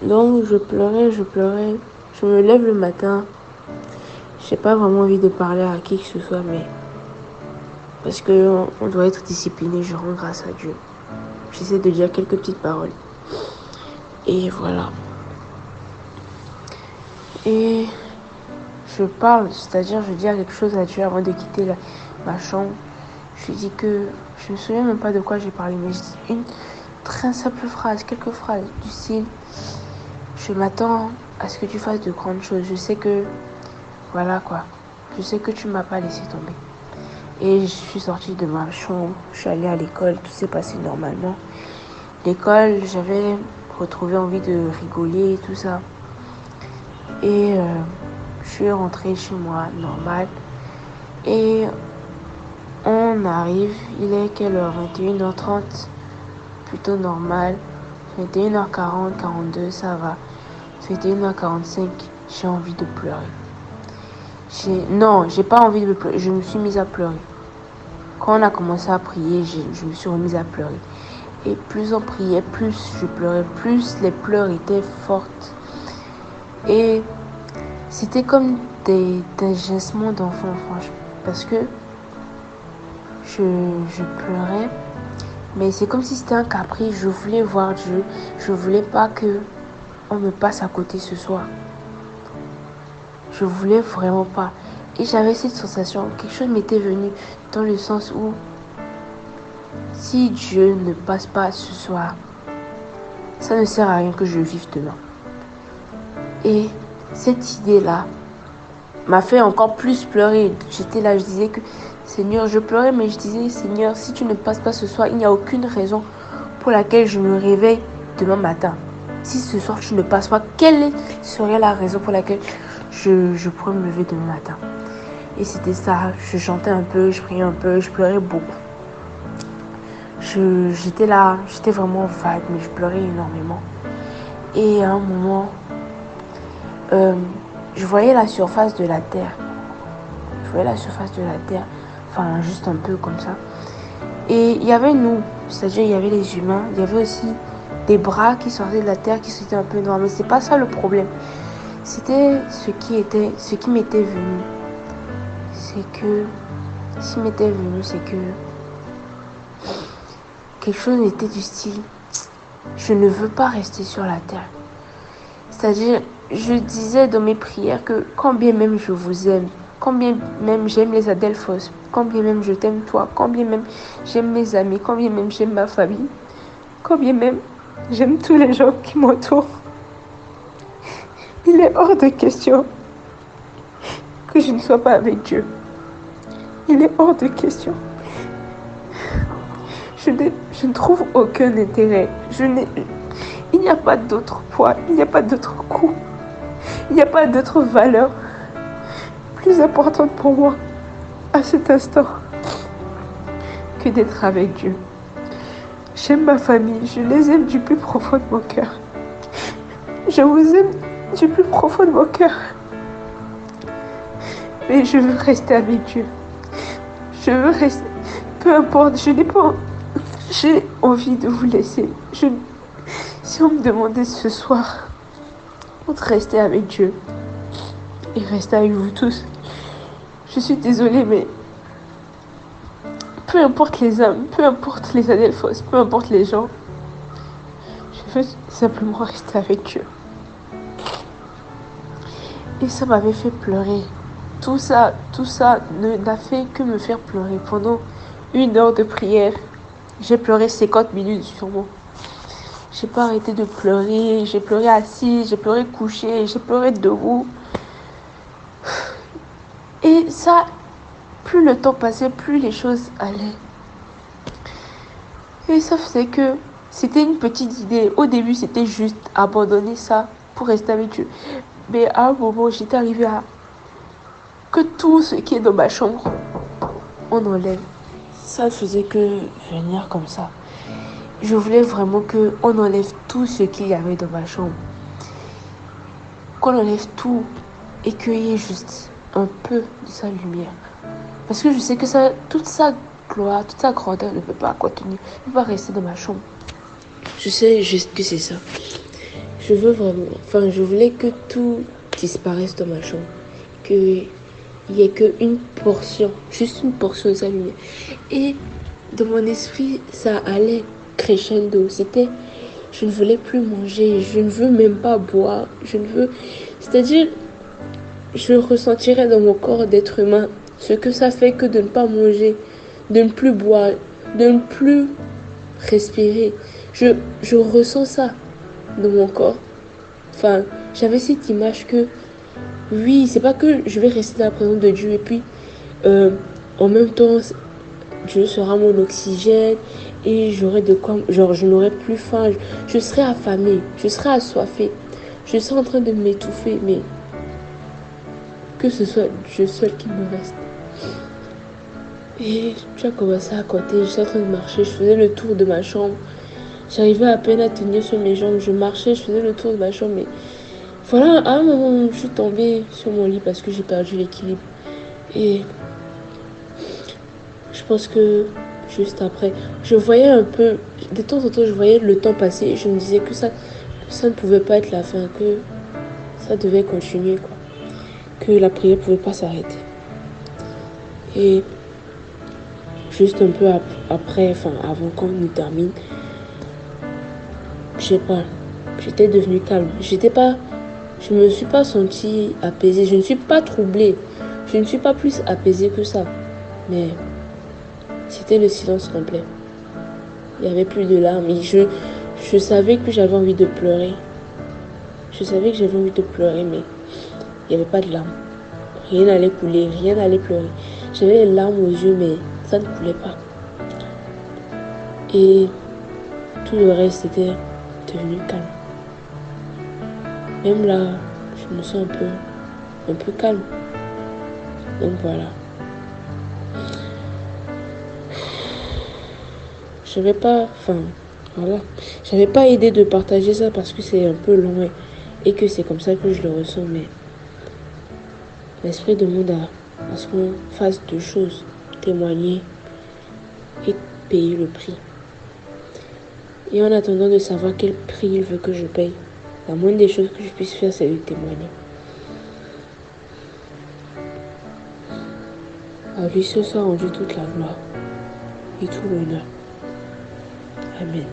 Donc je pleurais, je pleurais. Je me lève le matin. J'ai pas vraiment envie de parler à qui que ce soit, mais parce que on doit être discipliné, je rends grâce à Dieu. J'essaie de dire quelques petites paroles. Et voilà. Et je parle, c'est-à-dire je dis quelque chose à Dieu avant de quitter ma chambre. Je lui dis que je me souviens même pas de quoi j'ai parlé, mais une très simple phrase, quelques phrases du style: je m'attends à ce que tu fasses de grandes choses. Je sais que, voilà quoi, je sais que tu m'as pas laissé tomber. Et je suis sortie de ma chambre, je suis allée à l'école, tout s'est passé normalement. L'école, j'avais retrouvé envie de rigoler et tout ça. Et je suis rentrée chez moi, normal. Et on arrive, il est quelle heure? 21h30, plutôt normal. 21h40, 42, ça va. 21h45, j'ai envie de pleurer. Non, j'ai pas envie de pleurer, je me suis mise à pleurer. Quand on a commencé à prier, je me suis remise à pleurer. Et plus on priait, plus je pleurais, plus les pleurs étaient fortes. Et c'était comme des gincements d'enfants, franchement. Parce que je pleurais, mais c'est comme si c'était un caprice. Je voulais voir Dieu. Je voulais pas que on me passe à côté ce soir. Je voulais vraiment pas. Et j'avais cette sensation, quelque chose m'était venu dans le sens où si Dieu ne passe pas ce soir, ça ne sert à rien que je vive demain. Et cette idée-là m'a fait encore plus pleurer. J'étais là, je disais que Seigneur, je pleurais, mais je disais Seigneur, si tu ne passes pas ce soir, il n'y a aucune raison pour laquelle je me réveille demain matin. Si ce soir tu ne passes pas, quelle serait la raison pour laquelle je pourrais me lever demain matin? Et c'était ça, je chantais un peu, je priais un peu, je pleurais beaucoup. J'étais là, j'étais vraiment vague, mais je pleurais énormément. Et à un moment, je voyais la surface de la terre. Je voyais la surface de la terre, enfin juste un peu comme ça. Et il y avait nous, c'est-à-dire il y avait les humains, il y avait aussi des bras qui sortaient de la terre, qui sortaient un peu noirs. Mais c'est pas ça le problème. C'était ce qui m'était venu. C'est que quelque chose était du style, je ne veux pas rester sur la terre. C'est-à-dire, je disais dans mes prières que quand bien même je vous aime, quand bien même j'aime les Adelphos, quand bien même je t'aime toi, quand bien même j'aime mes amis, quand bien même j'aime ma famille, quand bien même j'aime tous les gens qui m'entourent, il est hors de question que je ne sois pas avec Dieu. Il est hors de question. Je ne trouve aucun intérêt. Il n'y a pas d'autre poids, il n'y a pas d'autre coup, il n'y a pas d'autre valeur plus importante pour moi à cet instant que d'être avec Dieu. J'aime ma famille, je les aime du plus profond de mon cœur. Je vous aime du plus profond de mon cœur. Mais je veux rester avec Dieu. Je veux rester, peu importe, j'ai envie de vous laisser. Si on me demandait ce soir de rester avec Dieu et rester avec vous tous, je suis désolée, mais peu importe les âmes, peu importe les Adelphos, peu importe les gens, je veux simplement rester avec Dieu. Et ça m'avait fait pleurer. Tout ça n'a fait que me faire pleurer. Pendant 1 heure de prière, j'ai pleuré 50 minutes sûrement. J'ai pas arrêté de pleurer. J'ai pleuré assise, j'ai pleuré couchée, j'ai pleuré debout. Et ça, plus le temps passait, plus les choses allaient. Et ça faisait que c'était une petite idée. Au début, c'était juste abandonner ça pour rester avec Dieu. Mais à un moment, j'étais arrivée à que tout ce qui est dans ma chambre, on enlève. Ça faisait que venir comme ça. Je voulais vraiment qu'on enlève tout ce qu'il y avait dans ma chambre. Qu'on enlève tout et qu'il y ait juste un peu de sa lumière. Parce que je sais que ça, toute sa gloire, toute sa grandeur ne peut pas contenir, ne peut pas rester dans ma chambre. Je sais juste que c'est ça. Je veux vraiment, enfin, je voulais que tout disparaisse dans ma chambre. Qu'il n'y ait qu'une portion, juste une portion de sa lumière. Et dans mon esprit, ça allait crescendo. C'était, je ne voulais plus manger, je ne veux même pas boire, je ne veux, c'est-à-dire, je ressentirais dans mon corps d'être humain ce que ça fait que de ne pas manger, de ne plus boire, de ne plus respirer. Je ressens ça dans mon corps. Enfin, j'avais cette image que, oui, c'est pas que je vais rester dans la présence de Dieu et puis, euh, en même temps, Dieu sera mon oxygène et j'aurai de quoi, genre, je n'aurai plus faim, je serai affamée, je serai assoiffée, je serai en train de m'étouffer, mais que ce soit Dieu seul qui me reste. Et tu as commencé à compter, je suis en train de marcher, je faisais le tour de ma chambre. J'arrivais à peine à tenir sur mes jambes, je marchais, je faisais le tour de ma chambre, mais voilà, à un moment, je suis tombée sur mon lit parce que j'ai perdu l'équilibre. Et je pense que juste après, je voyais un peu, de temps en temps, je voyais le temps passer et je me disais que ça ne pouvait pas être la fin, que ça devait continuer, quoi. Que la prière ne pouvait pas s'arrêter. Et juste un peu après, enfin, avant qu'on nous termine, je sais pas, j'étais devenue calme. Je me suis pas sentie apaisée, je ne suis pas troublée. Je ne suis pas plus apaisée que ça. Mais c'était le silence complet. Il n'y avait plus de larmes. Et je savais que j'avais envie de pleurer. Je savais que j'avais envie de pleurer, mais il n'y avait pas de larmes. Rien n'allait couler, rien n'allait pleurer. J'avais les larmes aux yeux, mais ça ne coulait pas. Et tout le reste était devenu calme. Même là, je me sens un peu calme. Donc voilà. J'avais pas, enfin, voilà. J'avais pas idée de partager ça parce que c'est un peu long et que c'est comme ça que je le ressens, mais l'esprit demande à ce qu'on fasse deux choses, témoigner et payer le prix. Et en attendant de savoir quel prix il veut que je paye, la moindre des choses que je puisse faire, c'est de témoigner. À lui seul soit rendu toute la gloire et tout l'honneur. Amen.